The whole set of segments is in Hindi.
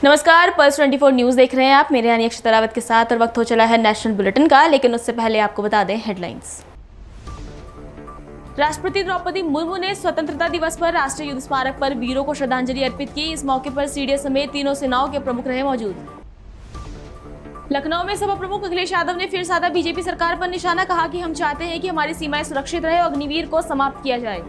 नमस्कार, पल्स 24 न्यूज देख रहे हैं आप। मेरे यानी अक्षता रावत के साथ और वक्त हो चला है नेशनल बुलेटिन का, लेकिन उससे पहले आपको बता दें हेडलाइंस। राष्ट्रपति द्रौपदी मुर्मू ने स्वतंत्रता दिवस पर राष्ट्रीय युद्ध स्मारक पर वीरों को श्रद्धांजलि अर्पित की। इस मौके पर सीडीएस समेत तीनों सेनाओं के प्रमुख रहे मौजूद। लखनऊ में सपा प्रमुख अखिलेश यादव ने फिर साधा बीजेपी सरकार पर निशाना, कहा कि हम चाहते हैं कि हमारी सीमाएं सुरक्षित रहे और अग्निवीर को समाप्त किया जाए।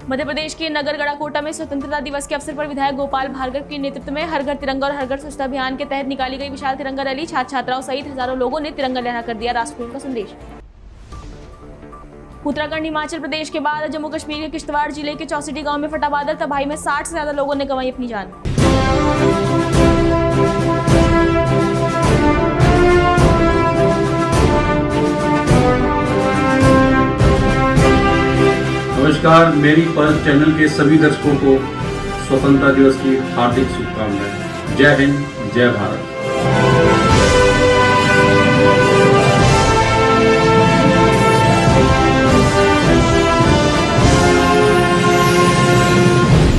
मध्य प्रदेश के नगर गड़ाकोटा में स्वतंत्रता दिवस के अवसर पर विधायक गोपाल भार्गव के नेतृत्व में हर घर तिरंगा और हर घर स्वच्छता अभियान के तहत निकाली गई विशाल तिरंगा रैली। छात्र छात्राओं सहित हजारों लोगों ने तिरंगा लहराकर दिया राष्ट्रप्रेम का संदेश। उत्तराखंड हिमाचल प्रदेश के बाद जम्मू कश्मीर के किश्तवाड़ जिले के चौसिटी गांव में फटा बादल, तबाही में 60 से ज्यादा लोगों ने गंवाई अपनी जान। नमस्कार, मेरी पल्स चैनल के सभी दर्शकों को स्वतंत्रता दिवस की हार्दिक शुभकामनाएं। जय हिंद, जय भारत।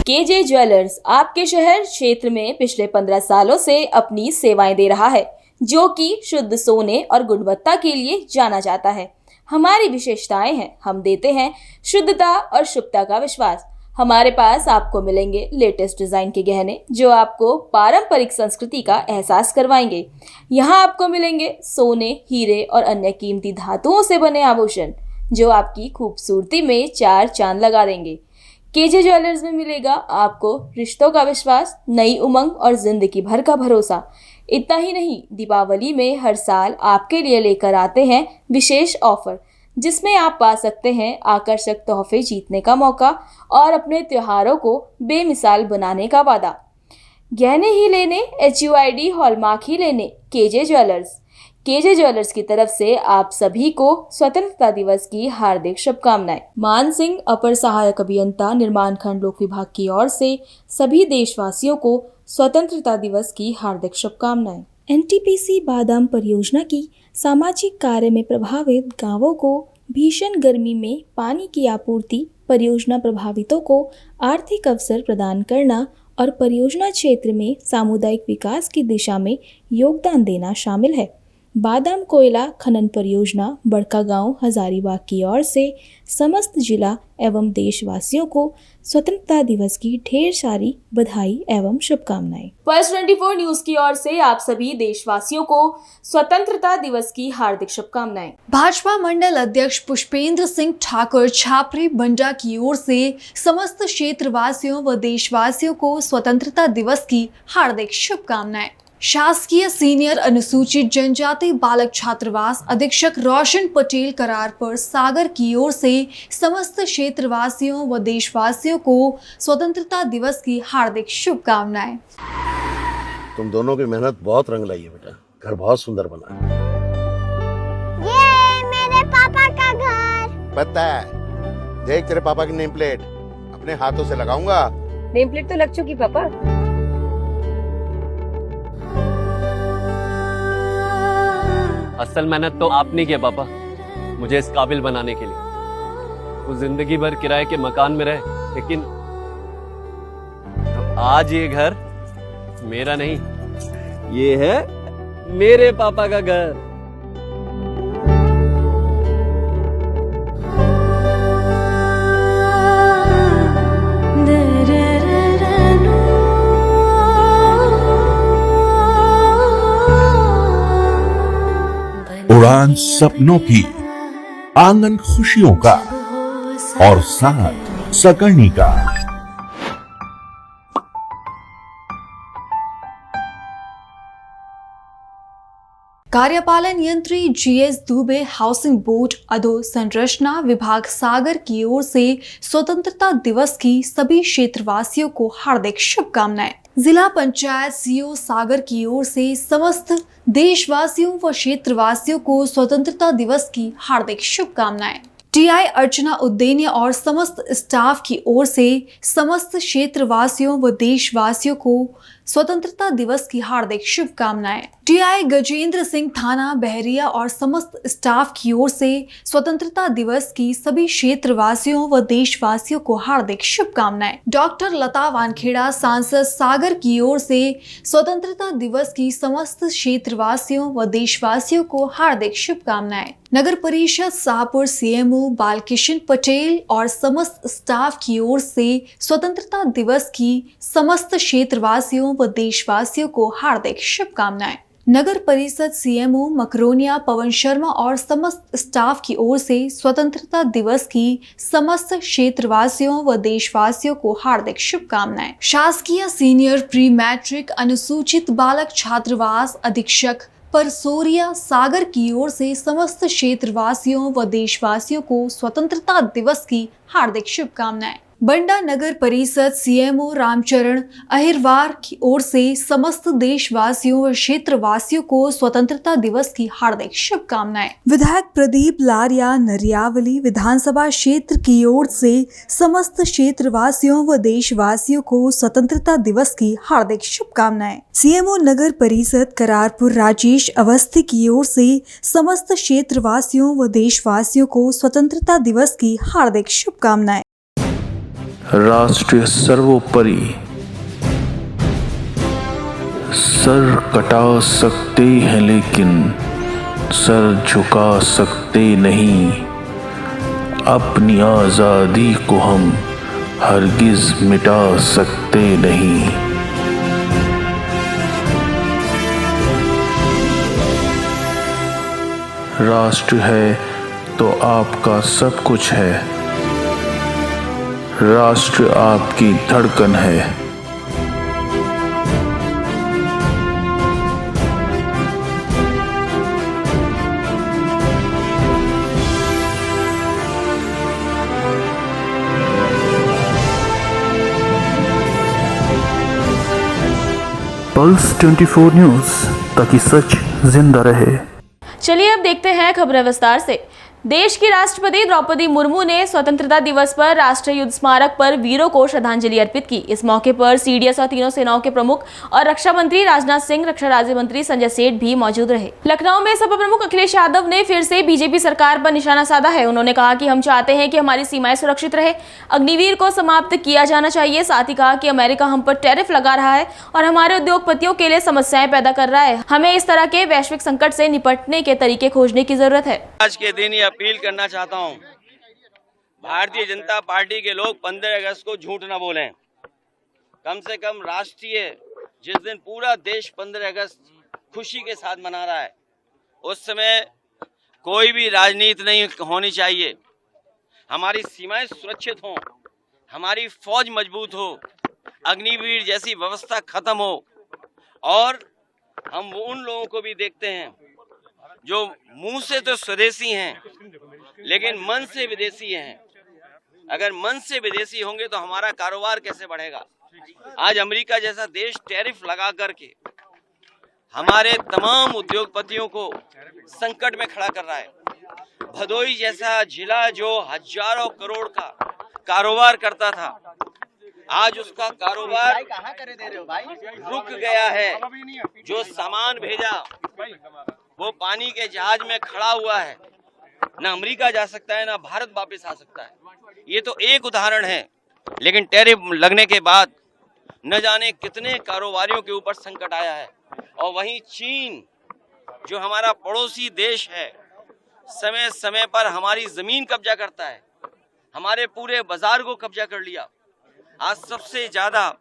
केजे ज्वेलर्स आपके शहर क्षेत्र में पिछले 15 सालों से अपनी सेवाएं दे रहा है, जो कि शुद्ध सोने और गुणवत्ता के लिए जाना जाता है। हमारी विशेषताएं हैं, हम देते हैं शुद्धता और शुभता का विश्वास। हमारे पास आपको मिलेंगे लेटेस्ट डिजाइन के गहने जो आपको पारंपरिक संस्कृति का एहसास करवाएंगे। यहाँ आपको मिलेंगे सोने, हीरे और अन्य कीमती धातुओं से बने आभूषण जो आपकी खूबसूरती में 4 चांद लगा देंगे। केजे ज्वेलर्स में मिलेगा आपको रिश्तों का विश्वास, नई उमंग और जिंदगी भर का भरोसा। इतना ही नहीं, दीपावली में हर साल आपके लिए लेकर आते हैं विशेष ऑफर, जिसमें आप पा सकते हैं आकर्षक तोहफे जीतने का मौका और अपने त्योहारों को बेमिसाल बनाने का वादा। गहने ही लेने, HUID हॉलमार्क ही लेने, केजे ज्वेलर्स। केजे ज्वेलर्स की तरफ से आप सभी को स्वतंत्रता दिवस की हार्दिक शुभकामनाएं। मान सिंह, अपर सहायक अभियंता, निर्माण खंड लोक विभाग की ओर से सभी देशवासियों को स्वतंत्रता दिवस की हार्दिक शुभकामनाएं। NTPC बादाम परियोजना की सामाजिक कार्य में प्रभावित गांवों को भीषण गर्मी में पानी की आपूर्ति, परियोजना प्रभावितों को आर्थिक अवसर प्रदान करना और परियोजना क्षेत्र में सामुदायिक विकास की दिशा में योगदान देना शामिल है। बादाम कोयला खनन परियोजना बड़कागांव हजारीबाग की ओर से समस्त जिला एवं देशवासियों को स्वतंत्रता दिवस की ढेर सारी बधाई एवं शुभकामनाएं। पल्स 24 न्यूज की ओर से आप सभी देशवासियों को स्वतंत्रता दिवस की हार्दिक शुभकामनाएं। भाजपा मंडल अध्यक्ष पुष्पेंद्र सिंह ठाकुर छापरी बंडा की ओर से समस्त क्षेत्रवासियों व देशवासियों को स्वतंत्रता दिवस की हार्दिक शुभकामनाएं। शासकीय सीनियर अनुसूचित जनजाति बालक छात्रावास अधीक्षक रोशन पटेल करारपुर सागर की ओर से समस्त क्षेत्रवासियों व देशवासियों को स्वतंत्रता दिवस की हार्दिक शुभकामनाएं। तुम दोनों की मेहनत बहुत रंग लाई है बेटा, घर बहुत सुंदर बना है। ये मेरे पापा का घर। पता है, देख तेरे पापा की नेम प्लेट अपने हाथों से लगाऊंगा। नेम प्लेट तो लग चुकी पापा। असल मेहनत तो आपने की पापा, मुझे इस काबिल बनाने के लिए। वो जिंदगी भर किराए के मकान में रहे, लेकिन तो आज ये घर मेरा नहीं, ये है मेरे पापा का घर। उड़ान सपनों की, आंगन खुशियों का और साथ सकर्णी का। कार्यपालन यंत्री GS दुबे हाउसिंग बोर्ड अधोसंरचना विभाग सागर की ओर से स्वतंत्रता दिवस की सभी क्षेत्रवासियों को हार्दिक शुभकामनाएं। जिला पंचायत CO सागर की ओर से समस्त देशवासियों व क्षेत्रवासियों को स्वतंत्रता दिवस की हार्दिक शुभकामनाएं। TI अर्चना उद्देन्य और समस्त स्टाफ की ओर से समस्त क्षेत्रवासियों व देशवासियों को स्वतंत्रता दिवस की हार्दिक शुभकामनाएं। टीआई गजेंद्र सिंह थाना बहरिया और समस्त स्टाफ की ओर से स्वतंत्रता दिवस की सभी क्षेत्रवासियों व देशवासियों को हार्दिक शुभकामनाएं। डॉक्टर लता वानखेड़ा सांसद सागर की ओर से स्वतंत्रता दिवस की समस्त क्षेत्रवासियों व देशवासियों को हार्दिक शुभकामनाएं। नगर परिषद शाहपुर सीएमओ बालकिशन पटेल और समस्त स्टाफ की ओर से स्वतंत्रता दिवस की समस्त क्षेत्रवासियों व देशवासियों को हार्दिक शुभकामनाएं। नगर परिषद सीएमओ मकरोनिया पवन शर्मा और समस्त स्टाफ की ओर से स्वतंत्रता दिवस की समस्त क्षेत्रवासियों व देशवासियों को हार्दिक शुभकामनाएं। शासकीय सीनियर प्री मैट्रिक अनुसूचित बालक छात्रावास अधीक्षक परसोरिया सागर की ओर से समस्त क्षेत्रवासियों व देशवासियों को स्वतंत्रता दिवस की हार्दिक शुभकामनाएं। बंडा नगर परिषद सीएमओ रामचरण अहिरवार की ओर से समस्त देशवासियों व क्षेत्रवासियों को स्वतंत्रता दिवस की हार्दिक शुभकामनाएं। विधायक प्रदीप लारिया नरियावली विधानसभा क्षेत्र की ओर से समस्त क्षेत्रवासियों व देशवासियों को स्वतंत्रता दिवस की हार्दिक शुभकामनाएं। सीएमओ नगर परिषद करारपुर राजेश अवस्थी की ओर से समस्त क्षेत्रवासियों व देशवासियों को स्वतंत्रता दिवस की हार्दिक शुभकामनाएं। राष्ट्र सर्वोपरि, सर कटा सकते हैं लेकिन सर झुका सकते नहीं। अपनी आज़ादी को हम हरगिज मिटा सकते नहीं। राष्ट्र है तो आपका सब कुछ है। राष्ट्र आपकी धड़कन है। पल्स 24 न्यूज़, ताकि सच जिंदा रहे। चलिए अब देखते हैं खबरें विस्तार से। देश की राष्ट्रपति द्रौपदी मुर्मू ने स्वतंत्रता दिवस पर राष्ट्रीय युद्ध स्मारक पर वीरों को श्रद्धांजलि अर्पित की। इस मौके पर सीडीएस और तीनों सेनाओं के प्रमुख और रक्षा मंत्री राजनाथ सिंह, रक्षा राज्य मंत्री संजय सेठ भी मौजूद रहे। लखनऊ में सपा प्रमुख अखिलेश यादव ने फिर से बीजेपी सरकार पर निशाना साधा है। उन्होंने कहा कि हम चाहते हैं कि हमारी सीमाएं सुरक्षित रहे, अग्निवीर को समाप्त किया जाना चाहिए। साथ ही कहा कि अमेरिका हम पर टैरिफ लगा रहा है और हमारे उद्योगपतियों के लिए समस्याएं पैदा कर रहा है। हमें इस तरह के वैश्विक संकट से निपटने के तरीके खोजने की जरूरत है। आज के दिन ये अपील करना चाहता हूं, भारतीय जनता पार्टी के लोग 15 अगस्त को झूठ न बोलें। कम से कम राष्ट्रीय, जिस दिन पूरा देश 15 अगस्त खुशी के साथ मना रहा है, उस समय कोई भी राजनीति नहीं होनी चाहिए। हमारी सीमाएं सुरक्षित हों, हमारी फौज मजबूत हो, अग्निवीर जैसी व्यवस्था खत्म हो, और हम उन लोगों को भी देखते हैं जो मुंह से तो स्वदेशी हैं लेकिन मन से विदेशी हैं। अगर मन से विदेशी होंगे तो हमारा कारोबार कैसे बढ़ेगा? आज अमेरिका जैसा देश टैरिफ लगा करके हमारे तमाम उद्योगपतियों को संकट में खड़ा कर रहा है। भदोई जैसा जिला जो हजारों करोड़ का कारोबार करता था, आज उसका कारोबार रुक गया है। जो सामान भेजा वो पानी के जहाज में खड़ा हुआ है, ना अमेरिका जा सकता है ना भारत वापस आ सकता है। ये तो एक उदाहरण है, लेकिन टैरिफ लगने के बाद न जाने कितने कारोबारियों के ऊपर संकट आया है। और वहीं चीन जो हमारा पड़ोसी देश है, समय समय पर हमारी जमीन कब्जा करता है, हमारे पूरे बाजार को कब्जा कर लिया। आज सबसे ज्यादा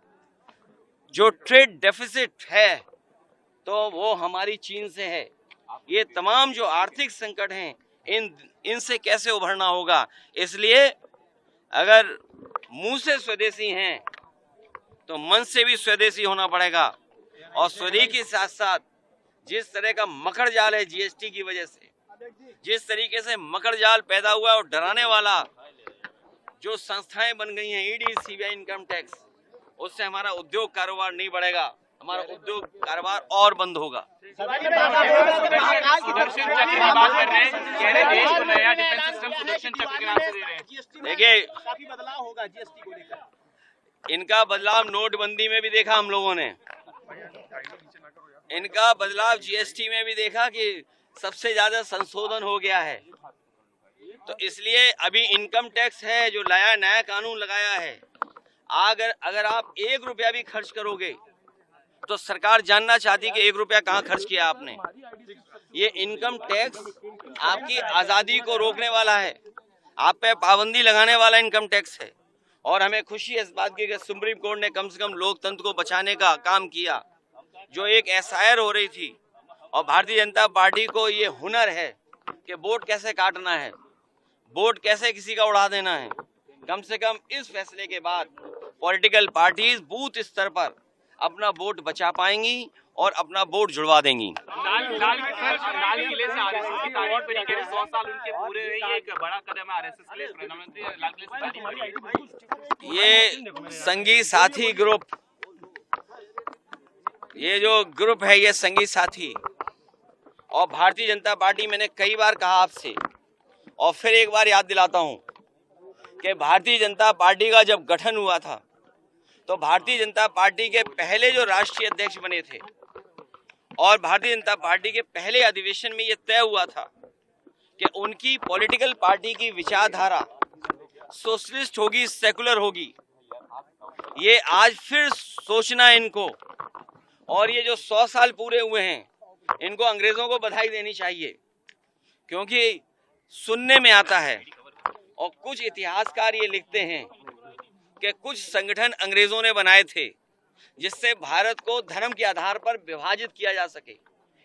जो ट्रेड डेफिसिट है तो वो हमारी चीन से है। ये तमाम जो आर्थिक संकट हैं, इनसे कैसे उभरना होगा? इसलिए अगर मुंह से स्वदेशी हैं तो मन से भी स्वदेशी होना पड़ेगा। और स्वदेशी के साथ साथ जिस तरह का मकड़ जाल है जीएसटी की वजह से, जिस तरीके से मकड़ जाल पैदा हुआ है और डराने वाला जो संस्थाएं बन गई हैं, ईडी, सीबीआई, इनकम टैक्स, उससे हमारा उद्योग कारोबार नहीं बढ़ेगा, हमारा उद्योग कारोबार और बंद होगा। देखिए, इनका बदलाव नोटबंदी में भी देखा हम लोगों ने। इनका बदलाव जीएसटी में भी देखा कि सबसे ज्यादा संशोधन हो गया है। तो इसलिए अभी इनकम टैक्स है जो नया कानून लगाया है, अगर आप 1 रुपया भी खर्च करोगे तो सरकार जानना चाहती कि 1 रुपया कहाँ खर्च किया आपने। ये इनकम टैक्स आपकी आज़ादी को रोकने वाला है, आप पे पाबंदी लगाने वाला इनकम टैक्स है। और हमें खुशी है इस बात की कि सुप्रीम कोर्ट ने कम से कम लोकतंत्र को बचाने का काम किया। जो एक एसआईआर हो रही थी और भारतीय जनता पार्टी को ये हुनर है कि वोट कैसे काटना है, वोट कैसे किसी का उड़ा देना है, कम से कम इस फैसले के बाद पॉलिटिकल पार्टीज बूथ स्तर पर अपना वोट बचा पाएंगी और अपना वोट जुड़वा देंगी। लाल किले से आरएसएस की तारीफ करी गई, 100 साल उनके पूरे हुए, ये एक बड़ा कदम है आरएसएस के लिए। प्रधानमंत्री लाल किले से तारीफ करी। ये संगी साथी ग्रुप, ये जो ग्रुप है ये संगी साथी और भारतीय जनता पार्टी, मैंने कई बार कहा आपसे और फिर एक बार याद दिलाता हूं कि भारतीय जनता पार्टी का जब गठन हुआ था तो भारतीय जनता पार्टी के पहले जो राष्ट्रीय अध्यक्ष बने थे और भारतीय जनता पार्टी के पहले अधिवेशन में ये तय हुआ था कि उनकी पॉलिटिकल पार्टी की विचारधारा सोशलिस्ट होगी, सेकुलर होगी। ये आज फिर सोचना है इनको, और ये जो 100 साल पूरे हुए हैं इनको अंग्रेजों को बधाई देनी चाहिए, क्योंकि सुनने में आता है और कुछ इतिहासकार ये लिखते हैं कि कुछ संगठन अंग्रेजों ने बनाए थे जिससे भारत को धर्म के आधार पर विभाजित किया जा सके,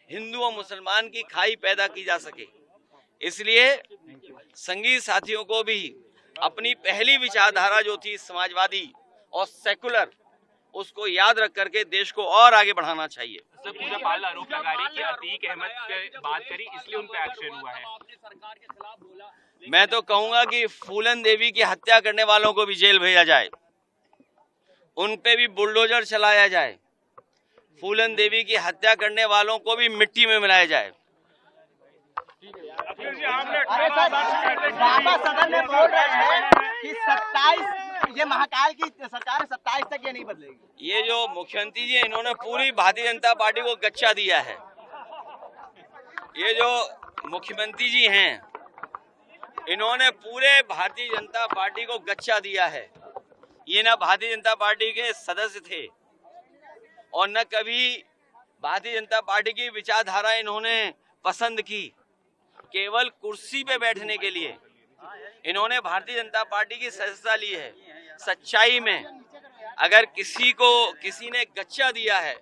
हिंदू और मुसलमान की खाई पैदा की जा सके। इसलिए संगी साथियों को भी अपनी पहली विचारधारा जो थी समाजवादी और सेकुलर, उसको याद रख करके देश को और आगे बढ़ाना चाहिए। सर, पूजा पाल आरोप लगा रही कि अतीक अहमद की बात करी इसलिए उन पर एक्शन हुआ है। मैं तो कहूंगा कि फूलन देवी की हत्या करने वालों को भी जेल भेजा जाए, उन पे भी बुलडोजर चलाया जाए, फूलन देवी की हत्या करने वालों को भी मिट्टी में मिलाया जाए। सदन में बोल रहे हैं कि 27 ये महाकाल की सरकार 27 तक ये नहीं बदलेगी। ये जो मुख्यमंत्री जी इन्होंने पूरी भारतीय जनता पार्टी को गच्चा दिया है। ये जो मुख्यमंत्री जी हैं इन्होंने पूरे भारतीय जनता पार्टी को गच्चा दिया है। ये ना भारतीय जनता पार्टी के सदस्य थे और न कभी भारतीय जनता पार्टी की विचारधारा इन्होंने पसंद की। केवल कुर्सी पे बैठने के लिए इन्होंने भारतीय जनता पार्टी की सदस्यता ली है। सच्चाई में अगर किसी ने गच्चा दिया है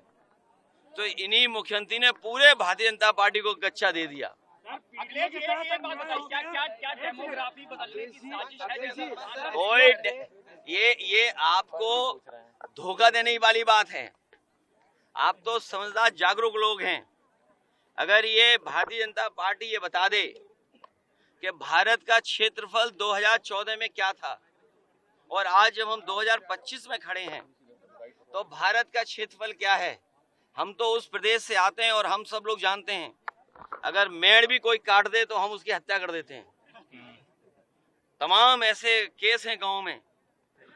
तो इन्हीं मुख्यमंत्री ने पूरे भारतीय जनता पार्टी को गच्चा दे दिया। ये आपको धोखा देने वाली बात है। आप तो समझदार जागरूक लोग हैं। अगर ये भारतीय जनता पार्टी ये बता दे कि भारत का क्षेत्रफल 2014 में क्या था और आज जब हम 2025 में खड़े हैं तो भारत का क्षेत्रफल क्या है, हम तो उस प्रदेश से आते हैं और हम सब लोग जानते हैं अगर मेड़ भी कोई काट दे तो हम उसकी हत्या कर देते हैं। तमाम ऐसे केस हैं गांव में,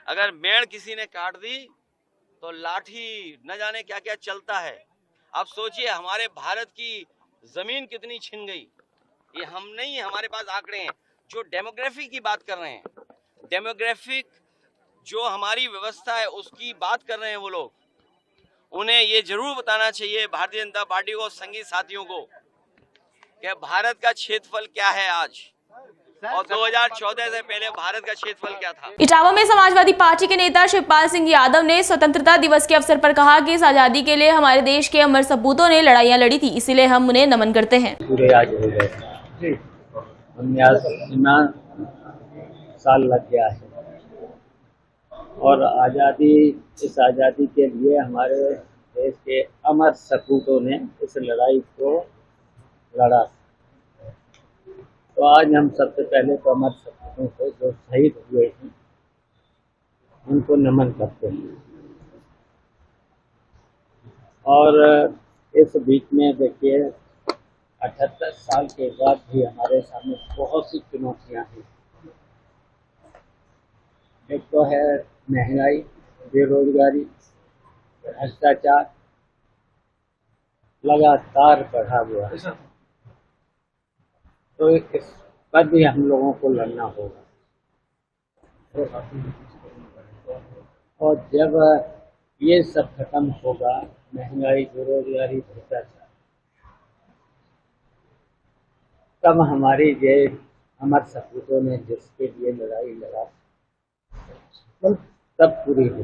अगर मेड़ किसी ने काट दी तो लाठी न जाने क्या क्या चलता है। आप सोचिए हमारे भारत की जमीन कितनी छिन गई। ये हम नहीं, हमारे पास आंकड़े हैं। जो डेमोग्राफी की बात कर रहे हैं, डेमोग्राफिक जो हमारी व्यवस्था है उसकी बात कर रहे हैं वो लोग, उन्हें ये जरूर बताना चाहिए भारतीय जनता पार्टी को, संगी साथियों को, कि भारत का क्षेत्रफल क्या है आज और 2014 से पहले भारत का क्षेत्रफल क्या था। इटावा में समाजवादी पार्टी के नेता शिवपाल सिंह यादव ने स्वतंत्रता दिवस के अवसर पर कहा कि इस आजादी के लिए हमारे देश के अमर सपूतों ने लड़ाइयां लड़ी थी, इसीलिए हम उन्हें नमन करते हैं। पूरे आज हो गए, 19 साल लग गया है और इस आज़ादी के लिए हमारे देश के अमर सपूतों ने इस लड़ाई को लड़ा। तो आज हम सबसे पहले तो अमर सपूतों को जो शहीद हुए हैं उनको नमन करते हैं। और इस बीच में देखिए 78 साल के बाद भी हमारे सामने बहुत सी चुनौतियां हैं। एक तो है महंगाई, बेरोजगारी, भ्रष्टाचार लगातार बढ़ा हुआ है, तो इस पर भी हम लोगों को लड़ना होगा। और जब ये सब खत्म होगा, महंगाई, बेरोजगारी, भ्रष्टाचार, तब हमारी ये हमारे सपूतों ने जिसके लिए लड़ाई लड़ा तब पूरी हुई।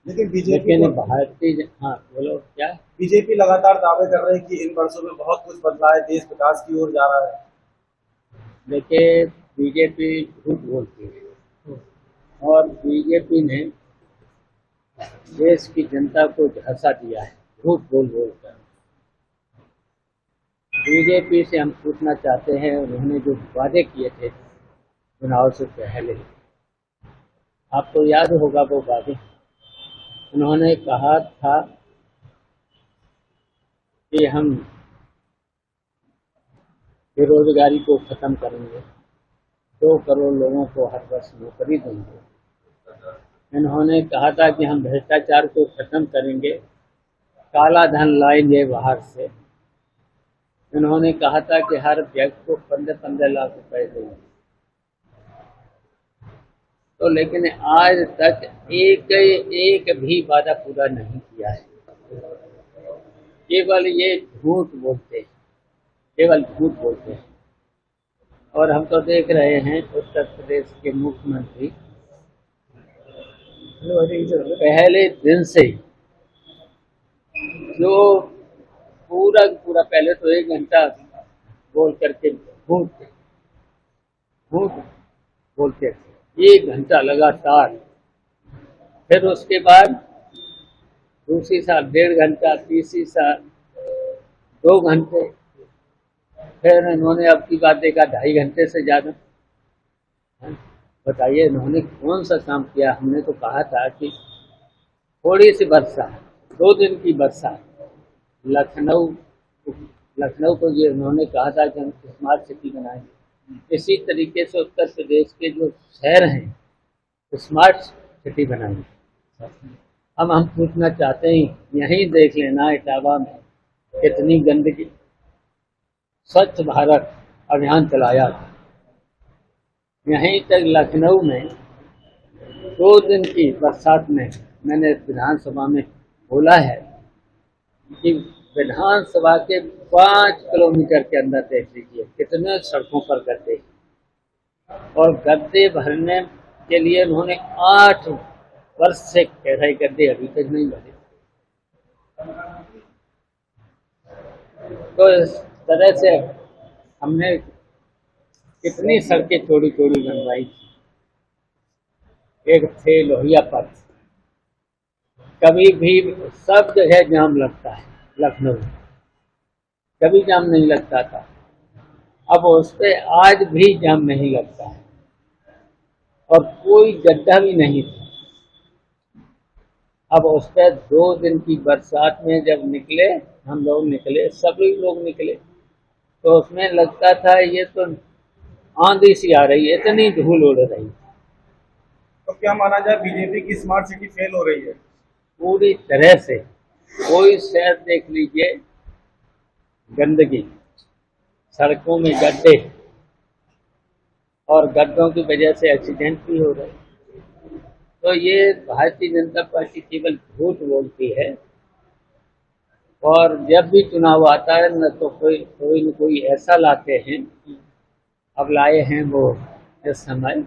लेकिन बीजेपी भारतीय, हाँ बोलो क्या? बीजेपी लगातार दावे कर रहे हैं कि इन वर्षों में बहुत कुछ बदला है, देश विकास की ओर जा रहा है। देखिए, बीजेपी झूठ बोलती है और बीजेपी ने देश की जनता को झांसा दिया है झूठ बोल कर। बीजेपी से हम पूछना चाहते हैं, उन्होंने जो वादे किए थे चुनाव से पहले, आपको याद होगा वो वादे। उन्होंने कहा था कि हम बेरोजगारी को खत्म करेंगे, 2 करोड़ लोगों को हर वर्ष नौकरी देंगे। इन्होंने कहा था कि हम भ्रष्टाचार को खत्म करेंगे, काला धन लाएंगे बाहर से। इन्होंने कहा था कि हर व्यक्ति को 15-15 लाख रुपए देंगे। तो लेकिन आज तक एक भी वादा पूरा नहीं किया है। केवल ये झूठ बोलते हैं, केवल झूठ बोलते हैं। और हम तो देख रहे हैं उत्तर प्रदेश के मुख्यमंत्री पहले दिन से जो पूरा पहले तो 1 घंटा बोल करके झूठ बोलते थे, 1 घंटा लगातार। फिर उसके बाद दूसरी साल 1.5 घंटा, तीसरी साल 2 घंटे, फिर इन्होंने अब की बात देखा 2.5 घंटे से ज़्यादा। बताइए इन्होंने कौन सा काम किया? हमने तो कहा था कि थोड़ी सी बरसात, 2 दिन की बरसात, लखनऊ को ये उन्होंने कहा था कि हम स्मार्ट सिटी बनाएंगे। इसी तरीके से उत्तर प्रदेश के जो शहर हैं स्मार्ट सिटी बनाएंगे। हम पूछना चाहते हैं, यहीं देख लेना इटावा में कितनी गंदगी। स्वच्छ भारत अभियान चलाया था, यहीं तक लखनऊ में 2 दिन की बरसात में मैंने विधानसभा में बोला है कि विधानसभा के 5 किलोमीटर के अंदर देख लीजिए कितने सड़कों पर गड्ढे, और गड्ढे भरने के लिए उन्होंने 8 वर्ष से कह रहे गड्ढे अभी तक नहीं भरे। तो इस तरह से हमने कितनी सड़कें चौड़ी बनवाई थी। एक थे लोहिया पथ, कभी भी सब जगह जाम लगता है लखनऊ, कभी जाम नहीं लगता था। अब उस पे आज भी जाम नहीं लगता है और कोई गड्ढा भी नहीं था। अब उस पर 2 दिन की बरसात में जब निकले, हम लोग निकले, सभी लोग निकले, तो उसमें लगता था ये तो आंधी सी आ रही है, इतनी धूल उड़ रही। तो क्या माना जाए, बीजेपी की स्मार्ट सिटी फेल हो रही है पूरी तरह से। कोई शहर देख लीजिए, गंदगी, सड़कों में गड्ढे, और गड्ढों की वजह से एक्सीडेंट भी हो रहे। तो ये भारतीय जनता पार्टी केवल झूठ बोलती है, और जब भी चुनाव आता है न तो कोई न कोई ऐसा लाते हैं। अब लाए हैं वो इस समय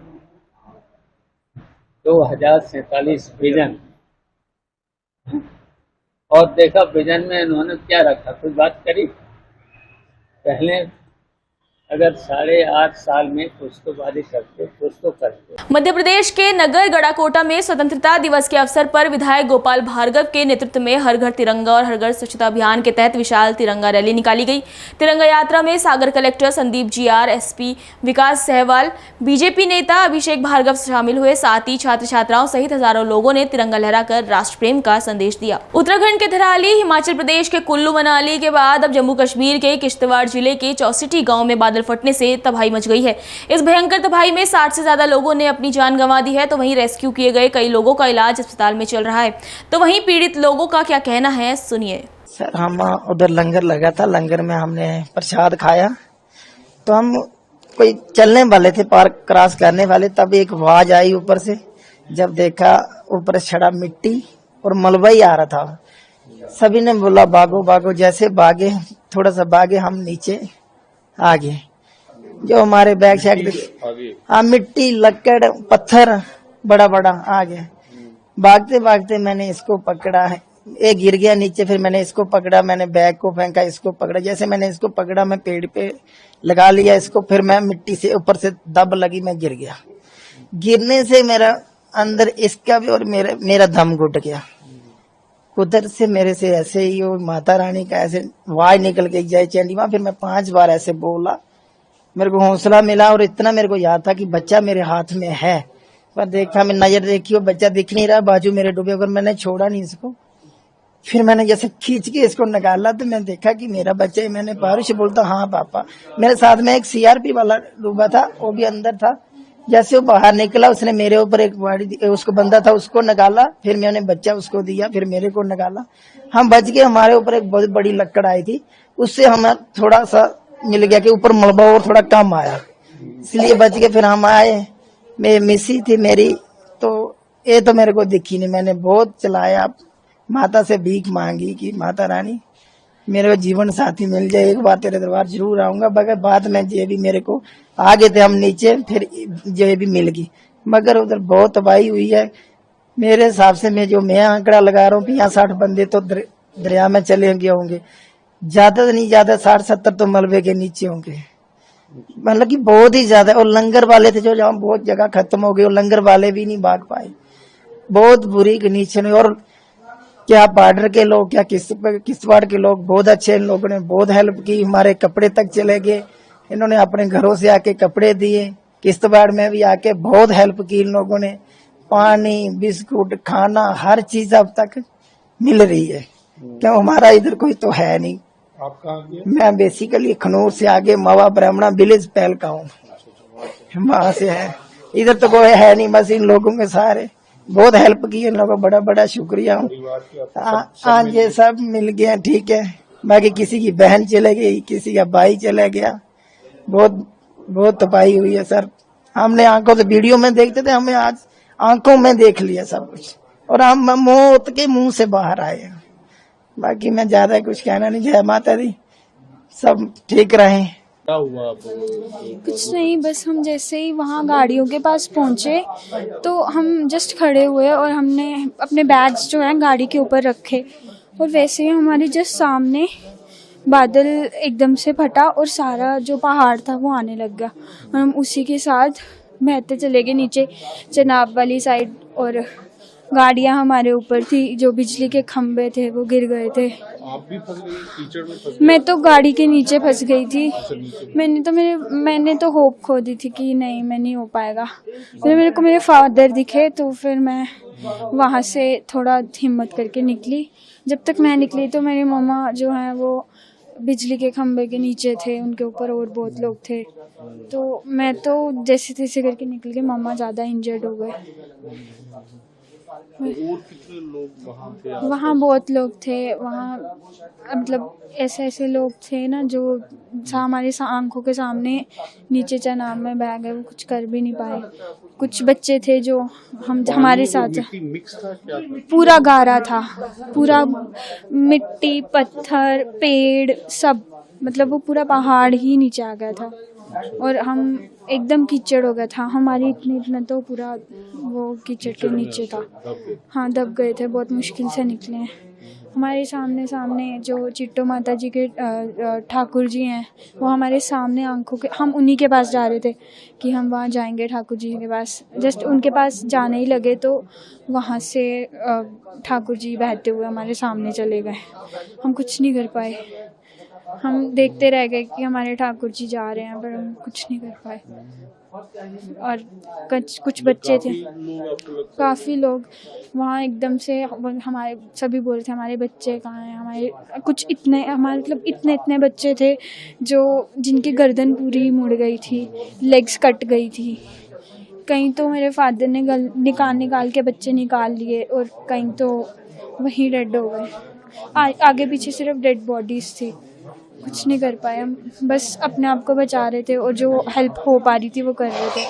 2047 विजन, और देखा विजन में इन्होंने क्या रखा, कोई बात करी? पहले अगर 8.5 साल में कुछ तो वादे करते, कुछ तो करते। मध्य प्रदेश के नगर गड़ाकोटा में स्वतंत्रता दिवस के अवसर पर विधायक गोपाल भार्गव के नेतृत्व में हर घर तिरंगा और हर घर स्वच्छता अभियान के तहत विशाल तिरंगा रैली निकाली गई। तिरंगा यात्रा में सागर कलेक्टर संदीप GR, SP विकास सहवाल, बीजेपी नेता अभिषेक भार्गव शामिल हुए। साथ ही छात्र छात्राओं सहित हजारों लोगों ने तिरंगा लहराकर राष्ट्र प्रेम का संदेश दिया। उत्तराखंड के थराली, हिमाचल प्रदेश के कुल्लू मनाली के बाद अब जम्मू कश्मीर के किश्तवाड़ जिले के चौसिटी गाँव में बादल फटने से तबाही मच गई है। इस भयंकर तबाही में 60 से ज्यादा लोगों ने अपनी जान गंवा दी है, तो वहीं रेस्क्यू किए गए कई लोगों का इलाज अस्पताल में चल रहा है। तो वहीं पीड़ित लोगों का क्या कहना है, सुनिए। सर हम उधर लंगर लगा था, लंगर में हमने प्रसाद खाया, तो हम कोई चलने वाले थे, पार्क क्रॉस करने वाले, तब एक आवाज आई ऊपर से। जब देखा ऊपर छड़ा मिट्टी और मलबा ही आ रहा था। सभी ने बोला भागो भागो, जैसे भागे, थोड़ा सा भागे, हम नीचे आ गए। जो हमारे बैक साइड हाँ मिट्टी लकड़ पत्थर बड़ा बड़ा आ गया। भागते भागते मैंने इसको पकड़ा है, ये गिर गया नीचे, फिर मैंने इसको पकड़ा, मैंने बैग को फेंका, इसको पकड़ा। जैसे मैंने इसको पकड़ा, मैं पेड़ पे लगा लिया इसको, फिर मैं मिट्टी से ऊपर से दब लगी, मैं गिर गया। गिरने से मेरा अंदर इसका भी और मेरा दम घुट गया। उधर से मेरे से ऐसे ही वो माता रानी का ऐसे आवाज निकल गई, जय चंडी मां। फिर मैं 5 बार ऐसे बोला, मेरे को हौसला मिला और इतना मेरे को याद था कि बच्चा मेरे हाथ में है। पर देखा, मैं नजर देखी, वो बच्चा दिख नहीं रहा, बाजू मेरे डूबे, अगर मैंने छोड़ा नहीं इसको। फिर मैंने जैसे खींच के इसको निकाला तो मैं देखा कि मेरा बच्चा है। मैंने बाहर से बोलता हाँ पापा। मेरे साथ में एक सीआरपी वाला डूबा था, वो भी अंदर था। जैसे वो बाहर निकला, उसने मेरे ऊपर एक उसको बंदा था, उसको निकाला, फिर मैंने बच्चा उसको दिया, फिर मेरे को निकाला। हम बच गए। हमारे ऊपर एक बहुत बड़ी लकड़ आई थी, उससे हमें थोड़ा सा मिल गया कि ऊपर मलबा और थोड़ा कम आया, इसलिए बच गए। फिर हम आए, मेरी मिसी थी मेरी, तो ये तो मेरे को दिखी नहीं। मैंने बहुत चलाया, माता से भीख मांगी कि माता रानी मेरे को जीवन साथी मिल जाए, एक बार तेरे दरबार जरूर आऊंगा। मगर बाद में जे भी मेरे को आगे थे हम नीचे, फिर जे भी मिल गई। मगर उधर बहुत तबाही हुई है मेरे हिसाब से। मैं आंकड़ा लगा रहा हूँ कि यहाँ 60 बंदे तो दरिया में चले गए होंगे, ज्यादा तो नहीं, ज्यादा 60-70 तो मलबे के नीचे होंगे, मतलब कि बहुत ही ज्यादा। और लंगर वाले थे जो जहाँ बहुत जगह खत्म हो गई, और लंगर वाले भी नहीं भाग पाए। बहुत बुरी कंडीशन है। और क्या बॉर्डर के लोग, क्या किश्तवाड़ के लोग बहुत अच्छे, इन लोगों ने बहुत हेल्प की। हमारे कपड़े तक चले गए, इन्होंने अपने घरों से आके कपड़े दिए। किश्तवाड़ में भी आके बहुत हेल्प की इन लोगों ने, पानी, बिस्कुट, खाना, हर चीज अब तक मिल रही है। क्यों हमारा इधर कोई तो है नहीं। मैं बेसिकली खनूर से आगे मवा ब्राह्मणा विलेज पहल का हूँ, वहां से है। इधर तो कोई है नहीं, बस इन लोगों के सारे बहुत हेल्प की, इन लोगों को बड़ा बड़ा शुक्रिया। हाँ ये सब मिल गया, ठीक है। बाकी किसी की बहन चले गई, किसी का भाई चला गया, बहुत तबाही हुई है सर। हमने आंखों से वीडियो में देखते थे, हमें आज आंखों में देख लिया सब कुछ, और हम मौत के मुंह से बाहर आए। बाकी मैं ज्यादा कुछ कहना नहीं। जय माता दी, सब ठीक रहे। क्या हुआ? कुछ नहीं, बस हम जैसे ही वहाँ गाड़ियों के पास पहुँचे तो हम जस्ट खड़े हुए और हमने अपने बैग्स जो हैं गाड़ी के ऊपर रखे, और वैसे ही हमारे जस्ट सामने बादल एकदम से फटा और सारा जो पहाड़ था वो आने लग गया, और हम उसी के साथ बहते चले गए नीचे चनाब वाली साइड। और गाड़ियाँ हमारे ऊपर थी, जो बिजली के खंभे थे वो गिर गए थे। आप भी फंस गई कीचड़ में? फंस गई? मैं तो गाड़ी के नीचे फंस गई थी। मैंने तो होप खो दी थी कि नहीं, मैं नहीं हो पाएगा। फिर मेरे को मेरे फादर दिखे, तो फिर मैं वहाँ से थोड़ा हिम्मत करके निकली। जब तक मैं निकली तो मेरी मम्मा जो है वो बिजली के खंभे के नीचे थे, उनके ऊपर और बहुत लोग थे। तो मैं तो जैसे तैसे करके निकल गई, मम्मा ज़्यादा इंजर्ड हो गए। और कितने लोग वहाँ थे? वहाँ बहुत लोग थे। वहाँ मतलब ऐसे लोग थे ना जो हमारे आंखों के सामने नीचे चनाब में बह गए, वो कुछ कर भी नहीं पाए। कुछ बच्चे थे जो हमारे साथ, मिक्स था क्या था? पूरा गारा था, पूरा मिट्टी, पत्थर, पेड़ सब, मतलब वो पूरा पहाड़ ही नीचे आ गया था, और हम एकदम कीचड़ हो गया था। हमारी इतना तो पूरा वो कीचड़ के नीचे था। हाँ, दब गए थे, बहुत मुश्किल से निकले हैं। हमारे सामने जो चिट्टो माता जी के ठाकुर जी हैं, वो हमारे सामने आंखों के, हम उन्हीं के पास जा रहे थे कि हम वहाँ जाएंगे ठाकुर जी के पास। जस्ट उनके पास जाने ही लगे तो वहाँ से ठाकुर जी बहते हुए हमारे सामने चले गए। हम कुछ नहीं कर पाए, हम देखते रह गए कि हमारे ठाकुर जी जा रहे हैं, पर हम कुछ नहीं कर पाए। और कुछ बच्चे थे, काफ़ी लोग वहाँ एकदम से हमारे सभी बोल रहे थे हमारे बच्चे कहाँ हैं, हमारे मतलब इतने बच्चे थे जो जिनकी गर्दन पूरी मुड़ गई थी, लेग्स कट गई थी। कहीं तो मेरे फादर ने निकाल के बच्चे निकाल लिए, और कहीं तो वहीं डेड हो गए। आगे पीछे सिर्फ डेड बॉडीज थी, कुछ नहीं कर पाए हम, बस अपने आप को बचा रहे थे और जो हेल्प हो पा रही थी वो कर रहे थे।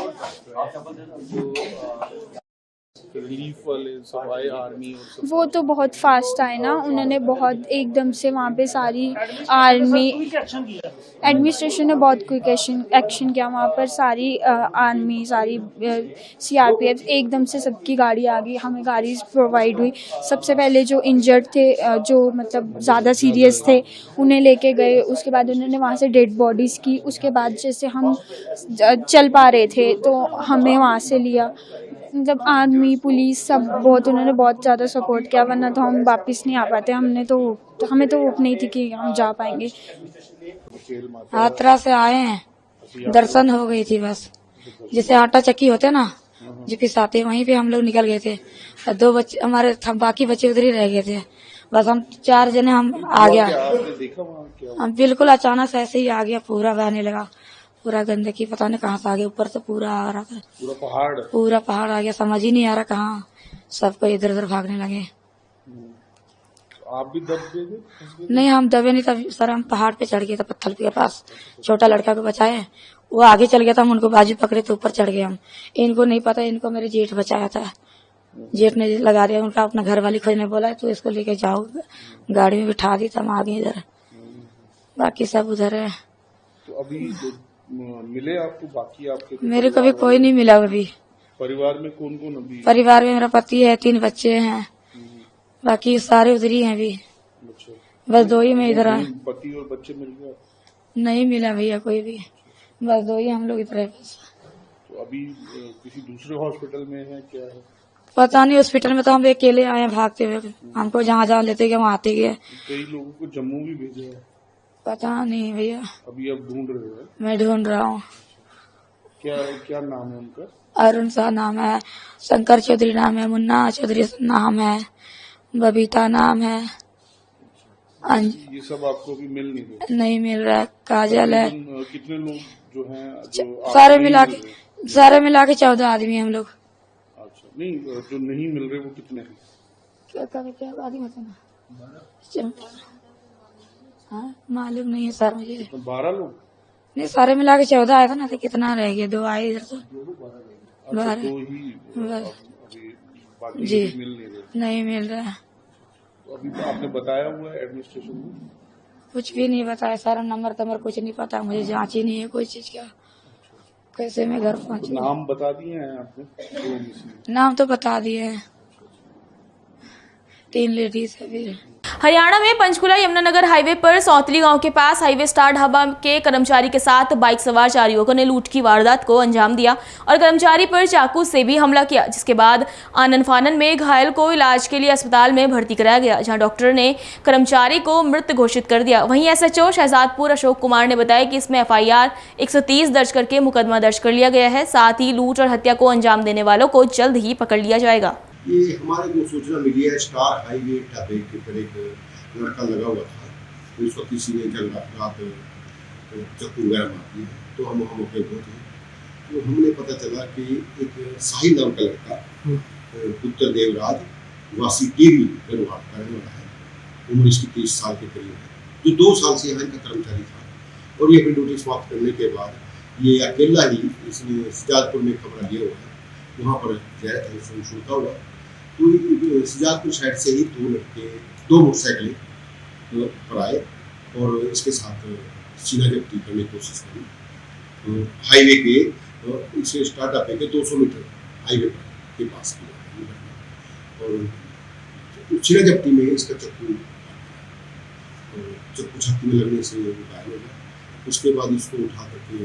रिलीफ वाले सब आए, आर्मी और सब? वो तो बहुत फास्ट आए ना, उन्होंने बहुत एकदम से वहाँ पे सारी आर्मी एडमिनिस्ट्रेशन ने बहुत क्विक एक्शन किया वहाँ पर। सारी आर्मी, सारी CRPF एकदम से सबकी गाड़ी आ गई, हमें गाड़ी प्रोवाइड हुई। सबसे पहले जो इंजर्ड थे, जो मतलब ज़्यादा सीरियस थे, उन्हें लेके गए। उसके बाद उन्होंने वहाँ से डेड बॉडीज़ की। उसके बाद जैसे हम चल पा रहे थे तो हमें वहाँ से लिया। मतलब आर्मी, पुलिस सब बहुत, उन्होंने बहुत ज़्यादा सपोर्ट किया, वरना तो हम वापस नहीं आ पाते। हमें तो हमें तो होप नहीं थी कि हम जा पाएंगे। यात्रा से आए हैं, दर्शन हो गई थी बस। जैसे आटा चक्की होते ना, जो पिसाते, वहीं पे हम लोग निकल गए थे। 2 बच्चे हमारे, बाकी बच्चे उधर ही रह गए थे। बस हम 4 जने हम आ गया। हम बिल्कुल अचानक से ऐसे ही आ गया, पूरा बहने लगा, पूरा गंदगी पता नहीं कहाँ से आ गया, ऊपर से पूरा आ रहा था, पूरा पहाड़ आ गया। समझ ही नहीं आ रहा कहाँ, सबको इधर उधर भागने लगे। आप भी दब गए? नहीं, हम दबे नहीं। तब सर हम पहाड़ पे चढ़ गए थे, पत्थर के पास। छोटा लड़का को बचाए, वो आगे चल गया था, हम उनको बाजू पकड़े तो ऊपर चढ़ गए हम। इनको नहीं पता, इनको मेरे जेठ बचाया था। जेठ ने लगा दिया, उनका अपना घर वाली खोजने बोला तो इसको लेके जाओ, गाड़ी में बिठा दी, तब आ गए इधर। बाकी सब उधर है। तो अभी मिले आपको बाकी आपके? मेरे को भी कोई नहीं मिला अभी। परिवार में कौन कौन अभी? परिवार में मेरा पति है, 3 बच्चे हैं, बाकी सारे उधर ही हैं अभी। बस 2 ही में इधर आए। पति और बच्चे मिल गए? नहीं मिला भैया कोई भी, बस 2 ही हम लोग इधर है बस। तो अभी किसी दूसरे हॉस्पिटल में है क्या है? पता नहीं, हॉस्पिटल में तो हम अकेले आए हैं भागते हुए। हमको जहाँ जहाँ लेते गए वहाँ आते गए। कई लोगों को जम्मू भी भेजा है? पता नहीं भैया, अभी आप ढूंढ रहे हो? मैं ढूंढ रहा हूँ। क्या नाम है उनका? अरुण शाह नाम है, शंकर चौधरी नाम है, मुन्ना चौधरी नाम है, बबीता नाम है। ये सब आपको भी मिल नहीं रहे? नहीं मिल रहा है। काजल है। कितने लोग जो हैं? सारे मिला के 14 आदमी हम लोग। अच्छा, नहीं जो नहीं मिल रहे वो कितने हैं? क्या आदमी बताना, हाँ मालूम नहीं है सर मुझे। 12 लोग? नहीं, सारे मिला के 14 आए थे ना, तो कितना रह गया? 2 आए इधर तो। 12 जी, नहीं मिल रहा है। तो अभी तो आपने बताया हुआ है एडमिनिस्ट्रेशन में? कुछ भी नहीं बताया सर, नंबर कुछ नहीं पता मुझे, जांच ही नहीं है कोई चीज का। कैसे मैं घर पहुंचूं? नाम बता दिए हैं आपने? नाम तो बता दिए हैं, 3 लेडीज है। फिर हरियाणा में पंचकुला यमुनानगर हाईवे पर सौतली गांव के पास हाईवे स्टार ढाबा के कर्मचारी के साथ बाइक सवार 4 युवकों ने लूट की वारदात को अंजाम दिया और कर्मचारी पर चाकू से भी हमला किया, जिसके बाद आनन फानन में घायल को इलाज के लिए अस्पताल में भर्ती कराया गया, जहां डॉक्टर ने कर्मचारी को मृत घोषित कर दिया। वहीं SHO शहजादपुर अशोक कुमार ने बताया कि इसमें FIR 130 दर्ज करके मुकदमा दर्ज कर लिया गया है। साथ ही लूट और हत्या को अंजाम देने वालों को जल्द ही पकड़ लिया जाएगा। ये हमारे जो सूचना मिली है, स्टार हाईवे ढाबे के पर एक लड़का लगा हुआ था, तो उसको किसी ने जल रात चक्कू वगैरह मार दिया, तो हम वहाँ मौके पर थे। तो हमने पता चला कि एक साहिल नाम का लड़का पुत्र देवराज वासी टीवी गढ़वाट का रहने वाला है, उम्र इसकी 30 साल के करीब है, जो 2 साल से यहाँ का कर्मचारी था। और ये अपनी ड्यूटी समाप्त करने के बाद ये अकेला ही इसने सिजादपुर में कमरा लिया हुआ है, वहाँ पर टेलीफोन छूटा हुआ। तो सिजादपुर साइड से ही 2 लड़के 2 मोटरसाइकिलें पर आए और इसके साथ सीना जब्ती करने की कोशिश करी। तो हाईवे के इसे स्टार्टअप के 200 मीटर हाईवे पर के पास किया और सीना जब्ती में इसका चक्कू छाती में लगने से घायल हो गया। उसके बाद इसको उठा करके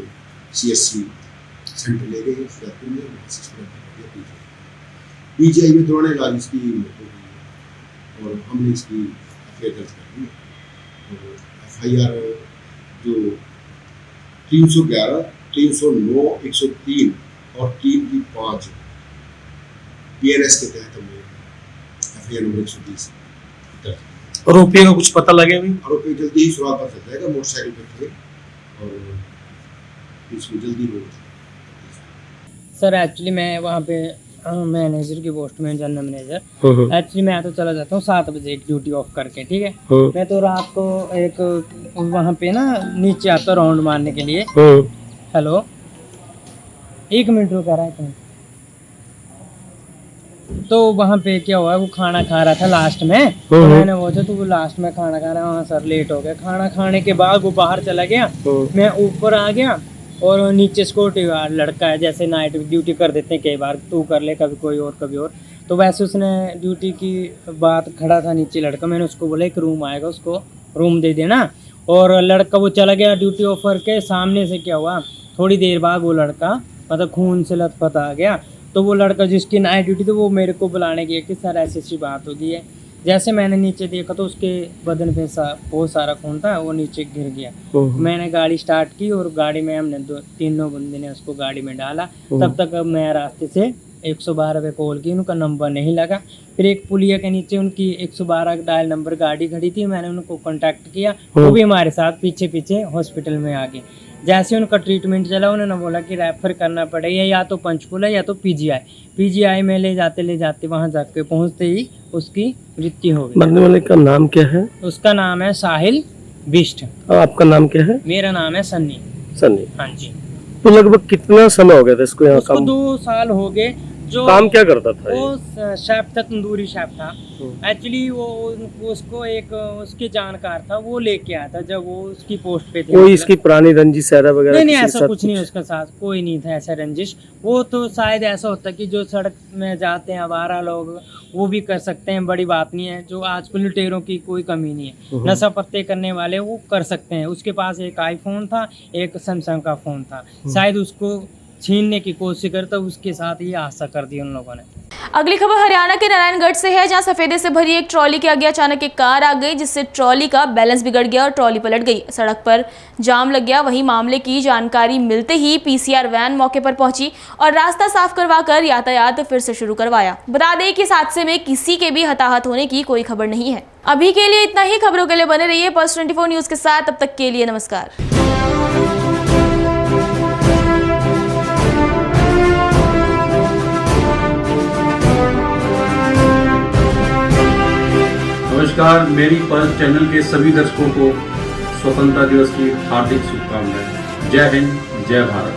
CSC सेंटर ले गए सिजादपुर में, PGI में दौड़ने इलाज इसकी मौत हो गई और हमने इसकी FIR दर्ज कर दी। FIR जो 311, 309, 103 और 3 की 5 BNS के तहत हमने FIR नंबर 120 दर्ज। आरोपी का कुछ पता लगे अभी? आरोपी जल्दी ही सुराग पर चल जाएगा, मोटरसाइकिल पर थे और इसको जल्दी हो। सर एक्चुअली मैं वहाँ पे मैनेजर की पोस्ट में, जनरल मैनेजर। एक्चुअली मैं तो चला जाता हूँ 7 बजे एक ड्यूटी ऑफ करके, ठीक है। मैं तो रात को एक वहाँ पे ना नीचे आता राउंड मारने के लिए। हेलो, 1 मिनट रुका रहा है। तो वहाँ पे क्या हुआ, वो खाना खा रहा था लास्ट में, तो मैंने बोला तो वो लास्ट में खाना खा रहा है। हाँ सर लेट हो गया। खाना खाने के बाद वो बाहर चला गया, मैं ऊपर आ गया और नीचे सिक्योरिटी गार्ड लड़का है, जैसे नाइट ड्यूटी कर देते हैं कई बार, तू कर ले कभी कोई और कभी और, तो वैसे उसने ड्यूटी की बात खड़ा था नीचे लड़का। मैंने उसको बोला एक रूम आएगा, उसको रूम दे देना। और लड़का वो चला गया ड्यूटी ऑफ करके। सामने से क्या हुआ, थोड़ी देर बाद वो लड़का मतलब खून से लथपथ आ गया। तो वो लड़का जिसकी नाइट ड्यूटी थी वो मेरे को बुलाने गया कि सर ऐसी बात हो गई है। जैसे मैंने नीचे देखा तो उसके बदन पे बहुत सारा खून था, वो नीचे गिर गया। मैंने गाड़ी स्टार्ट की और गाड़ी में हमने तीनों बंदे ने उसको गाड़ी में डाला। तब तक मैं रास्ते से 112 पे कॉल की, उनका नंबर नहीं लगा। फिर एक पुलिया के नीचे उनकी 112 डायल नंबर गाड़ी खड़ी थी, मैंने उनको कांटेक्ट किया, वो भी हमारे साथ पीछे पीछे हॉस्पिटल में आ गए। जैसे उनका ट्रीटमेंट चला, उन्होंने बोला कि रेफर करना पड़ेगा या तो पंचकुला या तो पीजीआई में ले जाते वहाँ जाके पहुँचते ही उसकी मृत्यु हो गई। मरने वाले का नाम क्या है? उसका नाम है साहिल बिष्ट। और आपका नाम क्या है? मेरा नाम है सन्नी। हाँ जी। तो लगभग कितना समय हो गया था इसको यहाँ काम? 2 साल हो गए। जो काम क्या करता था? वो शेफ था, तंदूरी शेफ था। एक्चुअली वो उसको एक उसके जानकार था, वो लेके आया था जब वो उसकी पोस्ट पे थे। कोई इसकी पुरानी रंजिश वगैरह? नहीं, ऐसा कुछ नहीं, उसके साथ कोई नहीं था ऐसा रंजिश। वो तो शायद ऐसा होता कि जो सड़क में जाते हैं आवारा लोग वो भी कर सकते हैं, बड़ी बात नहीं है। जो आजकल लुटेरों की कोई कमी नहीं है, नशा पत्ते करने वाले वो कर सकते हैं। उसके पास एक आईफोन था, एक सैमसंग का फोन था, शायद उसको छीनने की कोशिश करता, उसके साथ ही हादसा कर दिया उन लोगों ने। अगली खबर हरियाणा के नारायणगढ़ से है, जहां सफेदे से भरी एक ट्रॉली के आगे अचानक एक कार आ गई, जिससे ट्रॉली का बैलेंस बिगड़ गया और ट्रॉली पलट गई। सड़क पर जाम लग गया। वहीं मामले की जानकारी मिलते ही पीसीआर वैन मौके पर पहुंची और रास्ता साफ करवाकर यातायात फिर से शुरू करवाया। बता दें कि इस हादसे में किसी के भी हताहत होने की कोई खबर नहीं है। अभी के लिए इतना ही। खबरों के लिए बने रहिए पल्स 24 न्यूज के साथ। तब तक के लिए नमस्कार। नमस्कार, मेरी पल्स चैनल के सभी दर्शकों को स्वतंत्रता दिवस की हार्दिक शुभकामनाएं। जय हिंद, जय भारत।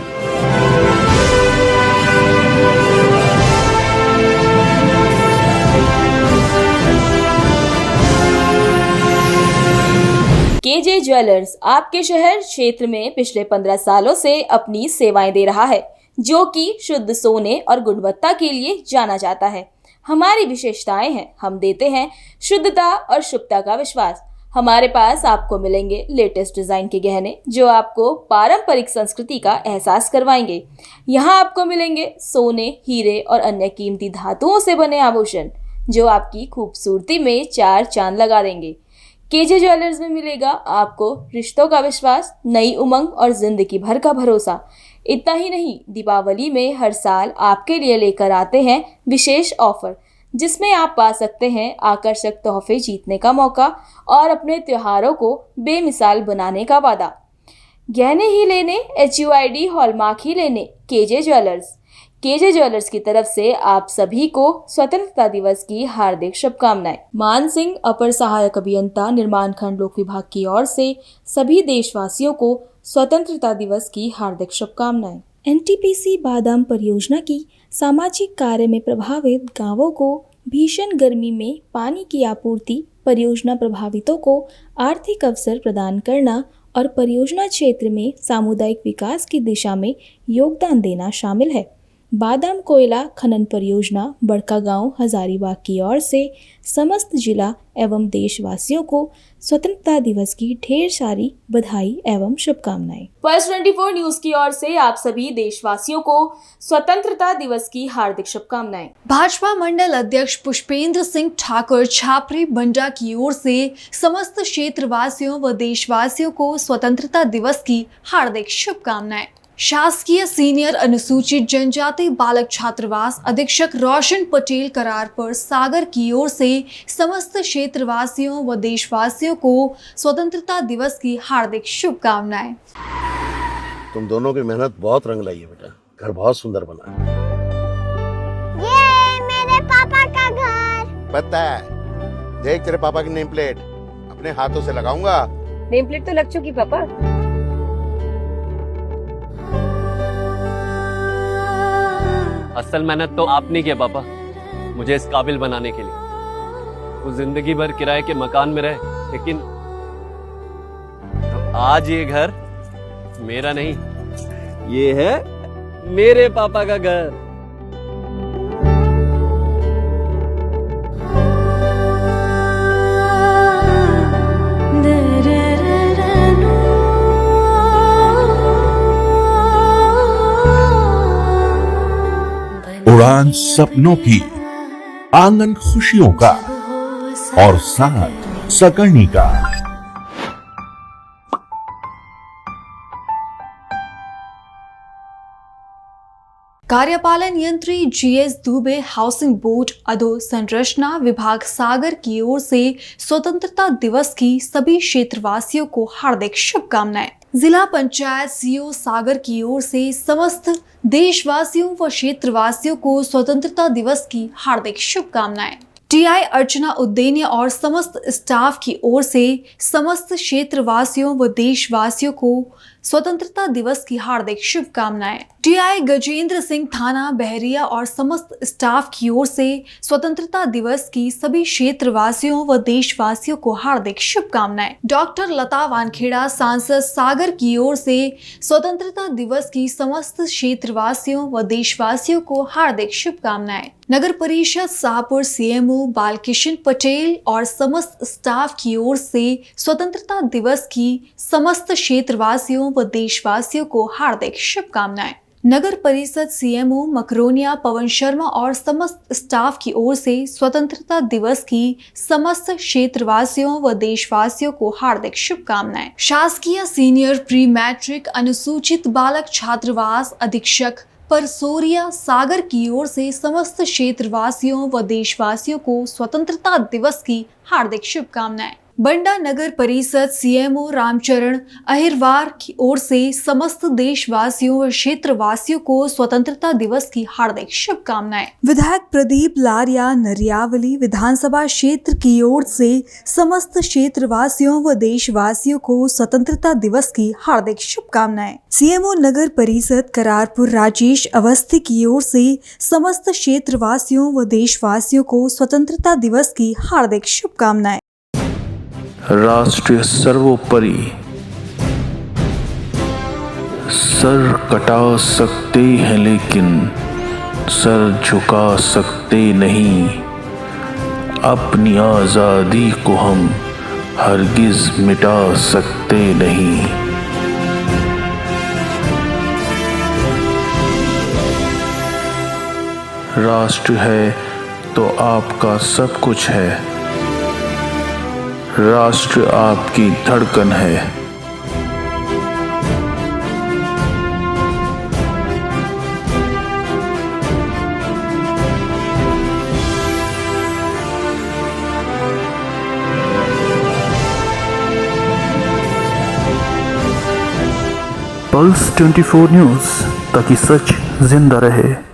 केजे ज्वेलर्स आपके शहर क्षेत्र में पिछले 15 सालों से अपनी सेवाएं दे रहा है, जो कि शुद्ध सोने और गुणवत्ता के लिए जाना जाता है। हमारी विशेषताएं हैं, हम देते हैं शुद्धता और शुभता का विश्वास। हमारे पास आपको मिलेंगे लेटेस्ट डिजाइन के गहने, जो आपको पारंपरिक संस्कृति का एहसास करवाएंगे। यहाँ आपको मिलेंगे सोने, हीरे और अन्य कीमती धातुओं से बने आभूषण, जो आपकी खूबसूरती में 4 चांद लगा देंगे। केजे ज्वेलर्स में मिलेगा आपको रिश्तों का विश्वास, नई उमंग और जिंदगी भर का भरोसा। इतना ही नहीं, दीपावली में हर साल आपके लिए लेकर आते हैं विशेष ऑफर, जिसमें आप पा सकते हैं आकर्षक तोहफे जीतने का मौका और अपने त्योहारों को बेमिसाल बनाने का वादा। गहने ही लेने, HUID हॉलमार्क ही लेने, केजे ज्वेलर्स की तरफ से आप सभी को स्वतंत्रता दिवस की हार्दिक शुभकामनाएं। मान सिंह, अपर सहायक अभियंता, निर्माण खंड लोक विभाग की ओर से सभी देशवासियों को स्वतंत्रता दिवस की हार्दिक शुभकामनाएं। NTPC बादाम परियोजना की सामाजिक कार्य में प्रभावित गांवों को भीषण गर्मी में पानी की आपूर्ति, परियोजना प्रभावितों को आर्थिक अवसर प्रदान करना और परियोजना क्षेत्र में सामुदायिक विकास की दिशा में योगदान देना शामिल है। बादाम कोयला खनन परियोजना बड़कागांव हजारीबाग की ओर से समस्त जिला एवं देशवासियों को स्वतंत्रता दिवस की ढेर सारी बधाई एवं शुभकामनाएं। पल्स 24 न्यूज की ओर से आप सभी देशवासियों को स्वतंत्रता दिवस की हार्दिक शुभकामनाएं। भाजपा मंडल अध्यक्ष पुष्पेंद्र सिंह ठाकुर छापरी बंडा की ओर से समस्त क्षेत्रवासियों व देशवासियों को स्वतंत्रता दिवस की हार्दिक शुभकामनाएं। शासकीय सीनियर अनुसूचित जनजाति बालक छात्रावास अधीक्षक रोशन पटेल करारपुर सागर की ओर से समस्त क्षेत्रवासियों व देशवासियों को स्वतंत्रता दिवस की हार्दिक शुभकामनाएं। तुम दोनों की मेहनत बहुत रंग लाई है बेटा, घर बहुत सुंदर बना है। पता है, देख तेरे पापा की नेम प्लेट अपने हाथों से लगाऊंगा। नेम प्लेट तो लग चुकी पापा। असल मेहनत तो आपने की है पापा, मुझे इस काबिल बनाने के लिए। वो जिंदगी भर किराए के मकान में रहे, लेकिन तो आज ये घर मेरा नहीं, ये है मेरे पापा का घर। उड़ान सपनों की, आंगन खुशियों का और साथ सकर्णी का। कार्यपालन यंत्री जीएस दुबे हाउसिंग बोर्ड अधोसंरचना विभाग सागर की ओर से स्वतंत्रता दिवस की सभी क्षेत्रवासियों को हार्दिक शुभकामनाएं। जिला पंचायत सीओ सागर की ओर से समस्त देशवासियों व क्षेत्रवासियों को स्वतंत्रता दिवस की हार्दिक शुभकामनाएं। टीआई अर्चना उद्देन्य और समस्त स्टाफ की ओर से समस्त क्षेत्रवासियों व देशवासियों को स्वतंत्रता दिवस की हार्दिक शुभकामनाएं। टीआई गजेंद्र सिंह थाना बहरिया और समस्त स्टाफ की ओर से स्वतंत्रता दिवस की सभी क्षेत्रवासियों व देशवासियों को हार्दिक शुभकामनाएं। डॉक्टर लता वानखेड़ा सांसद सागर की ओर से स्वतंत्रता दिवस की समस्त क्षेत्रवासियों व देशवासियों को हार्दिक शुभकामनाएं। नगर परिषद शाहपुर सीएमओ बालकिशन पटेल और समस्त स्टाफ की ओर से स्वतंत्रता दिवस की समस्त क्षेत्रवासियों व देशवासियों को हार्दिक शुभकामनाएं। नगर परिषद सीएमओ मकरोनिया पवन शर्मा और समस्त स्टाफ की ओर से स्वतंत्रता दिवस की समस्त क्षेत्रवासियों व देशवासियों को हार्दिक शुभकामनाएं। शासकीय सीनियर प्री मैट्रिक अनुसूचित बालक छात्रावास अधीक्षक परसोरिया सागर की ओर से समस्त क्षेत्रवासियों व देशवासियों को स्वतंत्रता दिवस की हार्दिक शुभकामनाएं। बंडा नगर परिषद सीएमओ रामचरण अहिरवार की ओर से समस्त देशवासियों व क्षेत्रवासियों को स्वतंत्रता दिवस की हार्दिक शुभकामनाएं। विधायक प्रदीप लारिया नरियावली विधानसभा क्षेत्र की ओर से समस्त क्षेत्रवासियों व देशवासियों को स्वतंत्रता दिवस की हार्दिक शुभकामनाएं। सीएमओ नगर परिषद करारपुर राजेश अवस्थी की ओर से समस्त क्षेत्रवासियों व देशवासियों को स्वतंत्रता दिवस की हार्दिक शुभकामनाएं। राष्ट्र सर्वोपरि, सर कटा सकते हैं लेकिन सर झुका सकते नहीं। अपनी आजादी को हम हरगिज मिटा सकते नहीं। राष्ट्र है तो आपका सब कुछ है। राष्ट्र आपकी धड़कन है। पल्स 24 न्यूज़, ताकि सच जिंदा रहे।